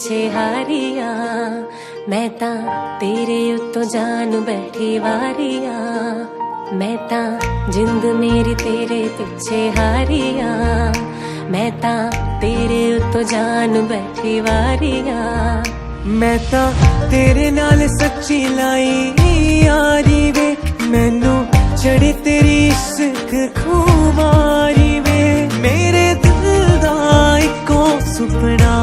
पिछे हारिया मैं तां तेरे उत्तों जान बैठी वारिया मैं तां जिंद मेरी तेरे पिछे हारिया मैं तां तेरे उत्तों जान बैठी वारिया मैं तां तेरे नाल सच्ची लाई यारी वे मैनू चढ़ी तेरी इश्क खुमारी वे मेरे दिल दा इको सुपना